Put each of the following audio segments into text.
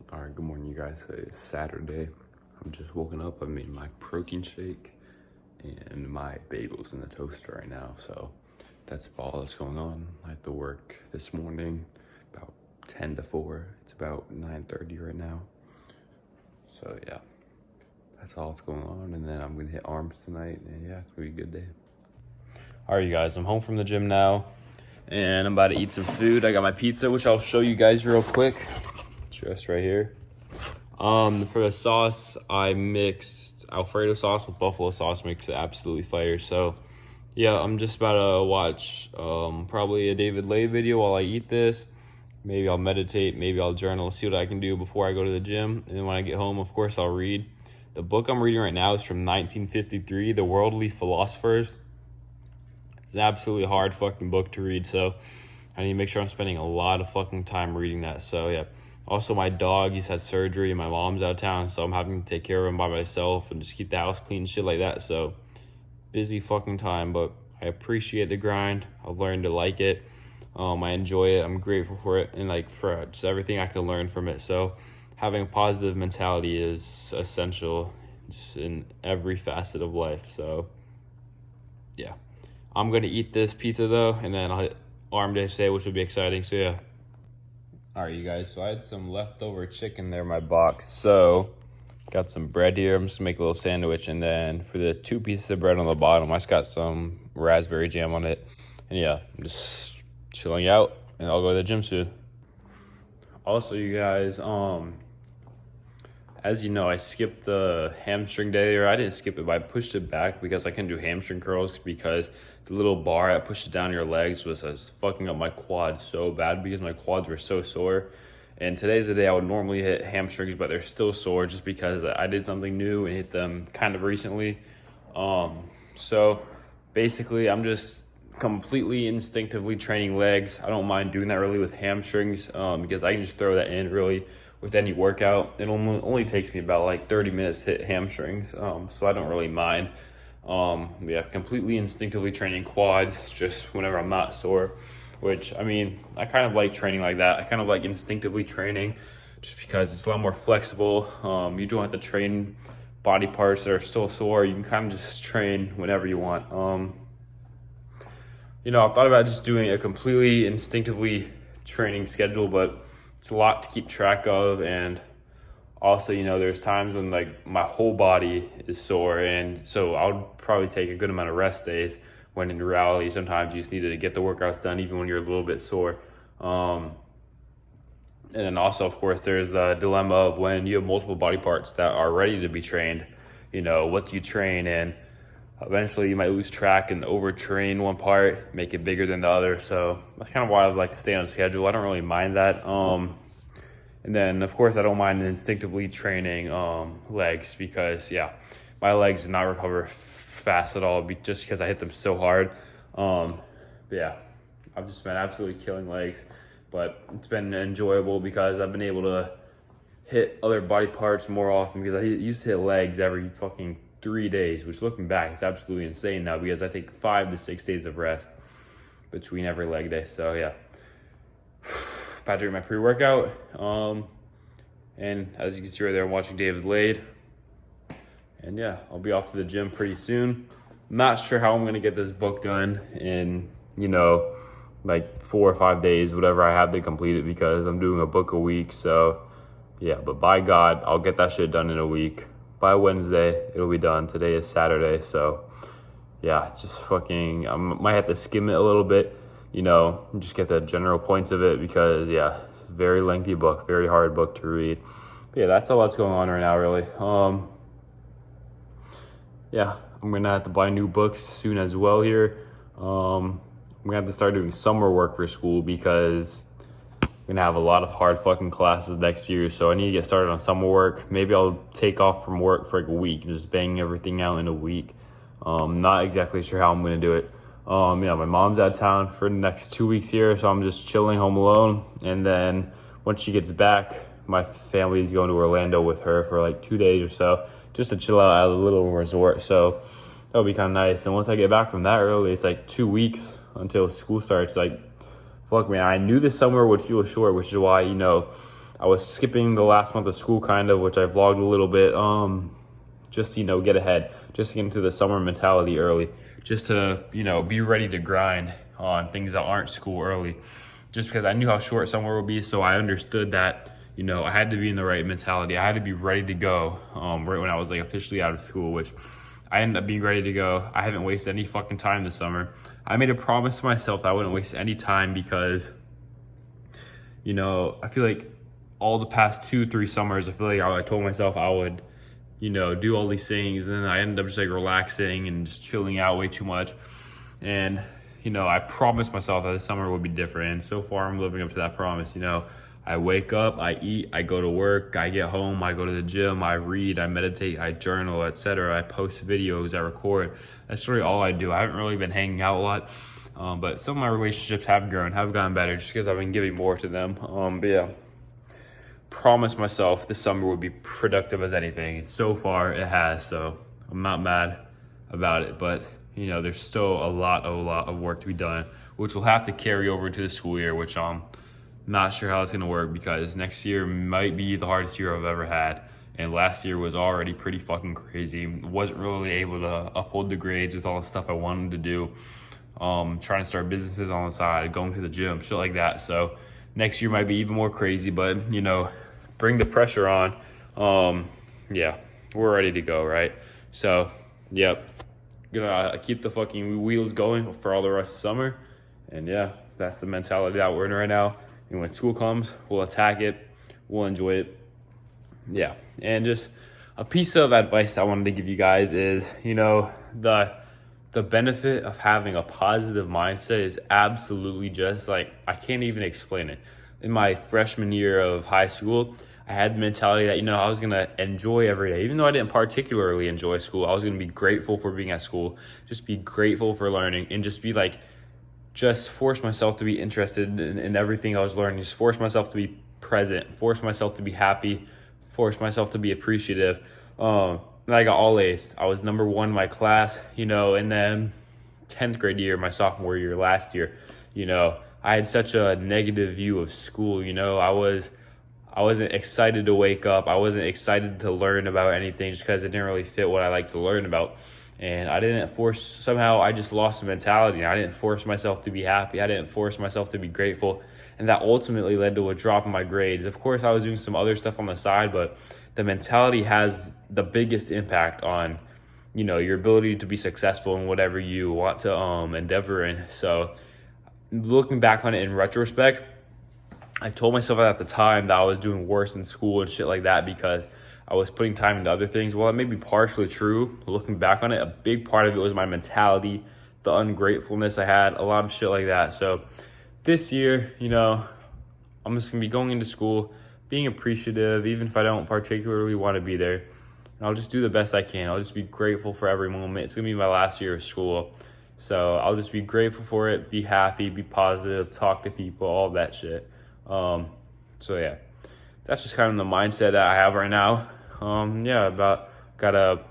All right, good morning, you guys. It's Saturday. I'm just woken up. I made my protein shake and my bagels in the toaster right now. So that's all that's going on. I had to work this morning about 10 to 4. It's about 9:30 right now. So yeah, that's all that's going on. And then I'm gonna hit arms tonight. And yeah, it's gonna be a good day. All right, you guys, I'm home from the gym now and I'm about to eat some food. I got my pizza, which I'll show you guys real quick. Just right here. For the sauce, I mixed Alfredo sauce with buffalo sauce, makes it absolutely fire. So yeah, I'm just about to watch probably a David Lay video while I eat this. Maybe I'll meditate, maybe I'll journal, see what I can do before I go to the gym. And then when I get home, of course, I'll read. The book I'm reading right now is from 1953, The Worldly Philosophers. It's an absolutely hard fucking book to read, so I need to make sure I'm spending a lot of fucking time reading that. So yeah. Also, my dog, he's had surgery and my mom's out of town, so I'm having to take care of him by myself and just keep the house clean and shit like that. So busy fucking time, but I appreciate the grind. I've learned to like it. I enjoy it. I'm grateful for it and like for just everything I can learn from it. So having a positive mentality is essential just in every facet of life. So yeah, I'm gonna eat this pizza though, and then I'll hit arm day today, which will be exciting. So yeah. All right, you guys, so I had some leftover chicken there in my box. So got some bread here. I'm just gonna make a little sandwich. And then for the 2 pieces of bread on the bottom, I just got some raspberry jam on it. And yeah, I'm just chilling out and I'll go to the gym soon. Also, you guys, as you know, I skipped the hamstring day, or I didn't skip it, but I pushed it back because I couldn't do hamstring curls because the little bar that pushes down your legs was fucking up my quads so bad because my quads were so sore. And today's the day I would normally hit hamstrings, but they're still sore just because I did something new and hit them kind of recently. So basically, I'm just completely instinctively training legs. I don't mind doing that really with hamstrings because I can just throw that in really with any workout. It only takes me about like 30 minutes to hit hamstrings, so I don't really mind. Yeah, completely instinctively training quads just whenever I'm not sore, which, I mean, I kind of like training like that. I kind of like instinctively training just because it's a lot more flexible. You don't have to train body parts that are still sore. You can kind of just train whenever you want. I thought about just doing a completely instinctively training schedule, but it's a lot to keep track of. And also, there's times when like my whole body is sore, and so I'll probably take a good amount of rest days, when in reality sometimes you just need to get the workouts done even when you're a little bit sore. And then also, of course, there's the dilemma of when you have multiple body parts that are ready to be trained, what do you train? And eventually you might lose track and overtrain one part, make it bigger than the other. So that's kind of why I like to stay on schedule. I don't really mind that. And then, of course, I don't mind instinctively training legs because, yeah, my legs do not recover fast at all just because I hit them so hard. But yeah, I've just been absolutely killing legs. But it's been enjoyable because I've been able to hit other body parts more often because I used to hit legs every fucking 3 days, which looking back, it's absolutely insane now because I take 5 to 6 days of rest between every leg day. So yeah. About to drink my pre-workout, and as you can see right there, I'm watching David Lade, and yeah, I'll be off to the gym pretty soon. I'm not sure how I'm gonna get this book done in like 4 or 5 days, whatever I have to complete it, because I'm doing a book a week. So yeah, but by God, I'll get that shit done in a week. By Wednesday, it'll be done. Today is Saturday, so yeah, just fucking, I might have to skim it a little bit, just get the general points of it because, yeah, very lengthy book, very hard book to read. But yeah, that's all that's going on right now, really. Yeah, I'm going to have to buy new books soon as well here. I'm going to have to start doing summer work for school because I'm going to have a lot of hard fucking classes next year. So I need to get started on summer work. Maybe I'll take off from work for like a week and just bang everything out in a week. Not exactly sure how I'm going to do it. My mom's out of town for the next 2 weeks here, so I'm just chilling home alone. And then once she gets back, my family's going to Orlando with her for like 2 days or so, just to chill out at a little resort. So that'll be kind of nice. And once I get back from that early, it's like 2 weeks until school starts. Like, fuck, man, I knew this summer would feel short, which is why, I was skipping the last month of school kind of, which I vlogged a little bit, just, you know, get ahead, just to get into the summer mentality early, just to, you know, be ready to grind on things that aren't school early, just because I knew how short summer would be. So I understood that, you know, I had to be in the right mentality. I had to be ready to go right when I was like officially out of school, which I ended up being ready to go. I haven't wasted any fucking time this summer. I made a promise to myself that I wouldn't waste any time because, you know, I feel like all the past 2-3 summers, I feel like I told myself I would, you know, do all these things, and then I ended up just like relaxing and just chilling out way too much. And, you know, I promised myself that this summer would be different, and so far I'm living up to that promise. You know, I wake up, I eat, I go to work, I get home, I go to the gym, I read, I meditate, I journal, etc. I post videos, I record. That's really all I do. I haven't really been hanging out a lot, but some of my relationships have grown, have gotten better, just because I've been giving more to them. But yeah, promised myself this summer would be productive as anything, and so far it has. So I'm not mad about it, but you know, there's still a lot of work to be done, which will have to carry over to the school year, which not sure how it's gonna work, because next year might be the hardest year I've ever had. And last year was already pretty fucking crazy. Wasn't really able to uphold the grades with all the stuff I wanted to do. Trying to start businesses on the side, going to the gym, shit like that. So next year might be even more crazy, but you know, bring the pressure on. Yeah, we're ready to go, right? So, yep, gonna keep the fucking wheels going for all the rest of summer. And yeah, that's the mentality that we're in right now. And when school comes, we'll attack it, we'll enjoy it. Yeah, and just a piece of advice I wanted to give you guys is, you know, the benefit of having a positive mindset is absolutely just like, I can't even explain it. In my freshman year of high school, I had the mentality that, you know, I was going to enjoy every day. Even though I didn't particularly enjoy school, I was going to be grateful for being at school, just be grateful for learning, and just be like, just force myself to be interested in everything I was learning, just force myself to be present, force myself to be happy, force myself to be appreciative. And I got all A's. I was number 1 in my class, you know, and then 10th grade year, my sophomore year last year, you know, I had such a negative view of school. You know, I wasn't excited to wake up. I wasn't excited to learn about anything just because it didn't really fit what I like to learn about. And I didn't somehow I just lost the mentality. I didn't force myself to be happy. I didn't force myself to be grateful. And that ultimately led to a drop in my grades. Of course, I was doing some other stuff on the side, but the mentality has the biggest impact on, you know, your ability to be successful in whatever you want to endeavor in. So looking back on it in retrospect, I told myself at the time that I was doing worse in school and shit like that because I was putting time into other things. Well, it may be partially true. Looking back on it, a big part of it was my mentality, the ungratefulness I had, a lot of shit like that. So this year, you know, I'm just gonna be going into school, being appreciative, even if I don't particularly want to be there. And I'll just do the best I can. I'll just be grateful for every moment. It's gonna be my last year of school. So I'll just be grateful for it, be happy, be positive, talk to people, all that shit. So yeah, that's just kind of the mindset that I have right now. Yeah, gotta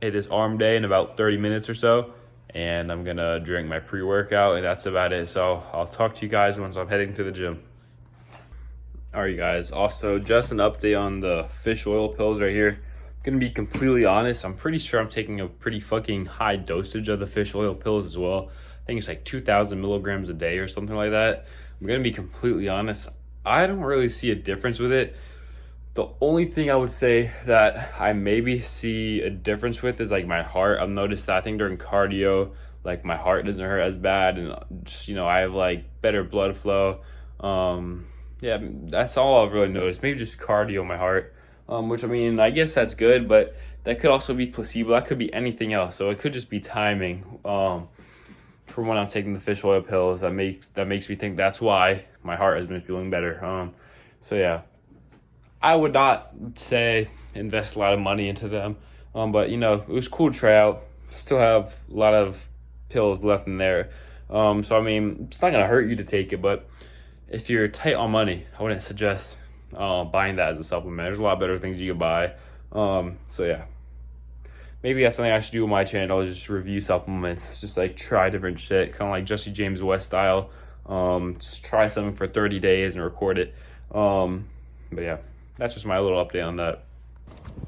hit this arm day in about 30 minutes or so, and I'm gonna drink my pre-workout, and that's about it. So I'll talk to you guys once I'm heading to the gym. All right, guys, also just an update on the fish oil pills right here. I'm gonna be completely honest, I'm pretty sure I'm taking a pretty fucking high dosage of the fish oil pills as well. I think it's like 2,000 milligrams a day or something like that. I'm gonna be completely honest, I don't really see a difference with it. The only thing I would say that I maybe see a difference with is like my heart. I've noticed that I think during cardio, like my heart doesn't hurt as bad, and just, you know, I have like better blood flow. Yeah, that's all I've really noticed. Maybe just cardio, my heart, which I mean, I guess that's good, but that could also be placebo. That could be anything else. So it could just be timing. For when I'm taking the fish oil pills, that makes me think that's why my heart has been feeling better. So yeah, I would not say invest a lot of money into them, but you know, it was cool to try out. Still have a lot of pills left in there, so I mean, it's not gonna hurt you to take it, but if you're tight on money, I wouldn't suggest buying that as a supplement. There's a lot better things you could buy. So yeah, maybe that's something I should do with my channel, is just review supplements, just like try different shit, kind of like Jesse James West style. Just try something for 30 days and record it. But yeah, that's just my little update on that.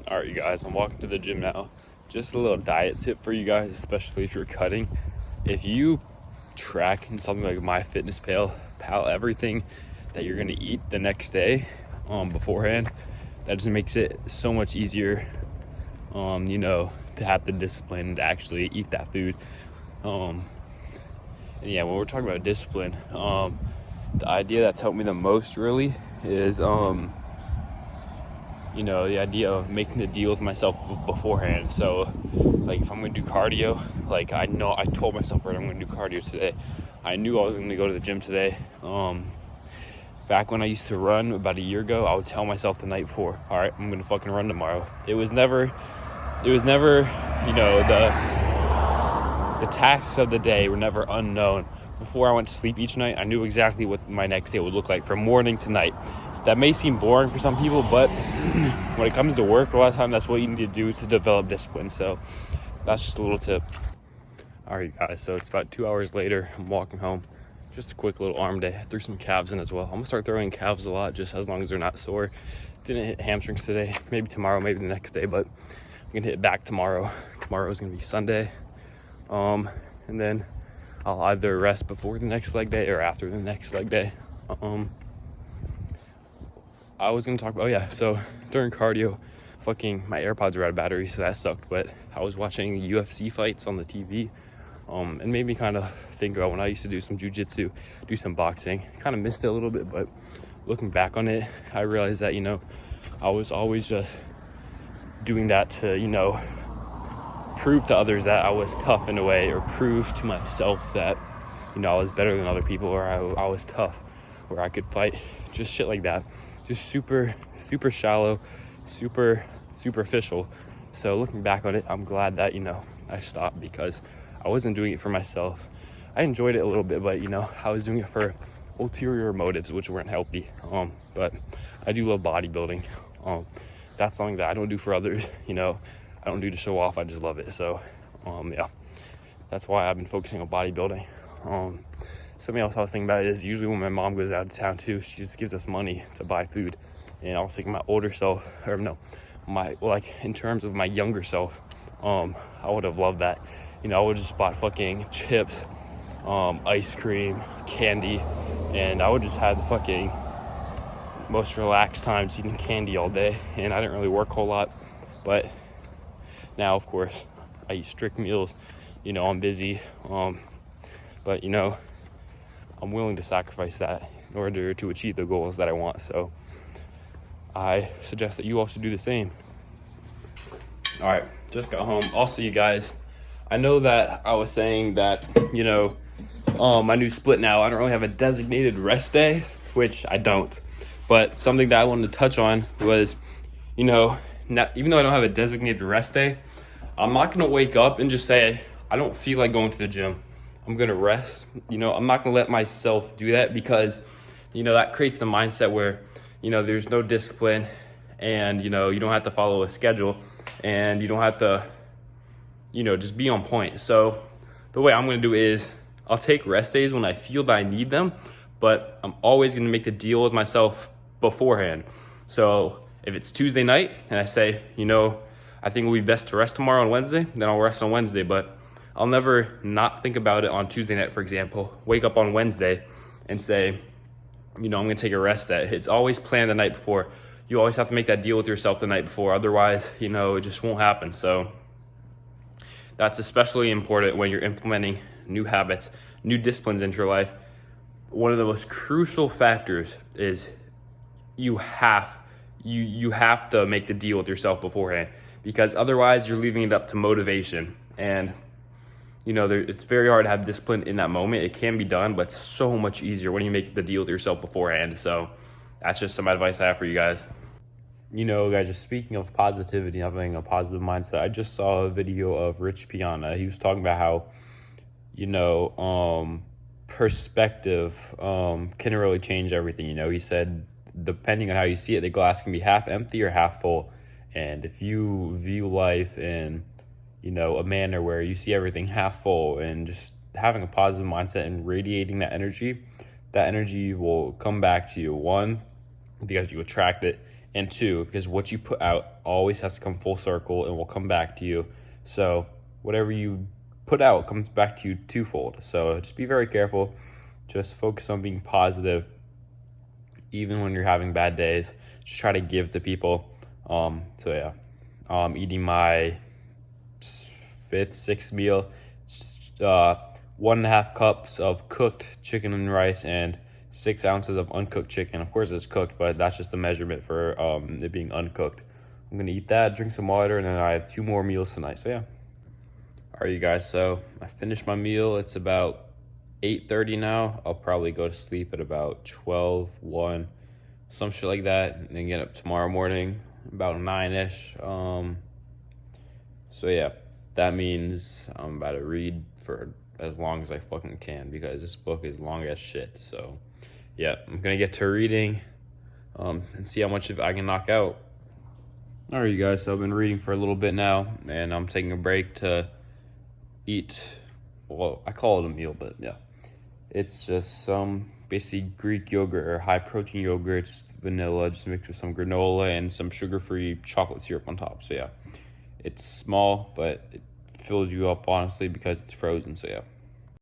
All right, you guys, I'm walking to the gym now. Just a little diet tip for you guys, especially if you're cutting. If you track in something like MyFitnessPal, everything that you're gonna eat the next day beforehand, that just makes it so much easier, to have the discipline to actually eat that food. And yeah, when we're talking about discipline, the idea that's helped me the most really is, the idea of making a deal with myself beforehand. So like if I'm gonna do cardio, like I told myself, right, I'm gonna do cardio today. I knew I was gonna go to the gym today. Back when I used to run about a year ago, I would tell myself the night before, all right, I'm gonna fucking run tomorrow. It was never, the tasks of the day were never unknown. Before I went to sleep each night, I knew exactly what my next day would look like from morning to night. That may seem boring for some people, but when it comes to work, a lot of time that's what you need to do to develop discipline. So that's just a little tip. All right, guys, so it's about 2 hours later. I'm walking home. Just a quick little arm day. I threw some calves in as well. I'm gonna start throwing calves a lot, just as long as they're not sore. Didn't hit hamstrings today. Maybe tomorrow, maybe the next day, but I'm gonna hit it back tomorrow. Tomorrow is gonna be Sunday. And then I'll either rest before the next leg day or after the next leg day. I was gonna talk about, so during cardio, my AirPods are out of battery, so that sucked, but I was watching UFC fights on the TV, and made me kind of think about when I used to do some jujitsu, do some boxing. Kind of missed it a little bit, but looking back on it, I realized that, I was always just doing that to, prove to others that I was tough in a way, or prove to myself that, I was better than other people, or I was tough, or I could fight, just shit like that. Just super, super shallow, super superficial. So looking back on it, I'm glad that, I stopped, because I wasn't doing it for myself. I enjoyed it a little bit, but, I was doing it for ulterior motives, which weren't healthy. But I do love bodybuilding. That's something that I don't do for others, I don't do to show off, I just love it. So, that's why I've been focusing on bodybuilding. Something else I was thinking about is usually when my mom goes out of town too, she just gives us money to buy food. And I was thinking my older self, in terms of my younger self, I would have loved that. I would have just bought fucking chips, ice cream, candy, and I would just have the fucking most relaxed times eating candy all day. And I didn't really work a whole lot, but now, of course, I eat strict meals. I'm busy, but I'm willing to sacrifice that in order to achieve the goals that I want. So I suggest that you also do the same. All right, just got home. Also, you guys, I know that I was saying that, my new split now, I don't really have a designated rest day, which I don't. But something that I wanted to touch on was, even though I don't have a designated rest day, I'm not going to wake up and just say, I don't feel like going to the gym. I'm going to rest. I'm not going to let myself do that, because, that creates the mindset where, there's no discipline, and, you don't have to follow a schedule, and you don't have to, just be on point. So the way I'm going to do is I'll take rest days when I feel that I need them, but I'm always going to make the deal with myself beforehand. So if it's Tuesday night and I say, I think it would be best to rest tomorrow on Wednesday, then I'll rest on Wednesday. But I'll never not think about it on Tuesday night, for example, wake up on Wednesday and say, I'm going to take a rest day. It's always planned the night before. You always have to make that deal with yourself the night before. Otherwise, it just won't happen. So that's especially important when you're implementing new habits, new disciplines into your life. One of the most crucial factors is you have to make the deal with yourself beforehand, because otherwise you're leaving it up to motivation. And it's very hard to have discipline in that moment. It can be done, but it's so much easier when you make the deal with yourself beforehand. So that's just some advice I have for you guys. Guys, just speaking of positivity, having a positive mindset, I just saw a video of Rich Piana. He was talking about how, perspective can really change everything. He said, depending on how you see it, the glass can be half empty or half full. And if you view life in a manner where you see everything half full and just having a positive mindset and radiating that energy will come back to you. One, because you attract it, and 2, because what you put out always has to come full circle and will come back to you. So whatever you put out comes back to you twofold. So just be very careful. Just focus on being positive, even when you're having bad days. Just try to give to people. Eating my 5th, 6th meal. 1.5 cups of cooked chicken and rice and 6 ounces of uncooked chicken. Of course it's cooked, but that's just the measurement for it being uncooked. I'm gonna eat that, drink some water, and then I have 2 more meals tonight. So yeah. All right, you guys, so I finished my meal. It's about 8:30 now. I'll probably go to sleep at about 12, 1, some shit like that, and then get up tomorrow morning about 9-ish. So yeah, that means I'm about to read for as long as I fucking can, because this book is long as shit. So yeah, I'm gonna get to reading and see how much of I can knock out. All right, you guys, so I've been reading for a little bit now, and I'm taking a break to eat, well, I call it a meal, but yeah, it's just some basically Greek yogurt or high protein yogurt, just vanilla, just mixed with some granola and some sugar-free chocolate syrup on top. So yeah, it's small, but it fills you up, honestly, because it's frozen. So yeah.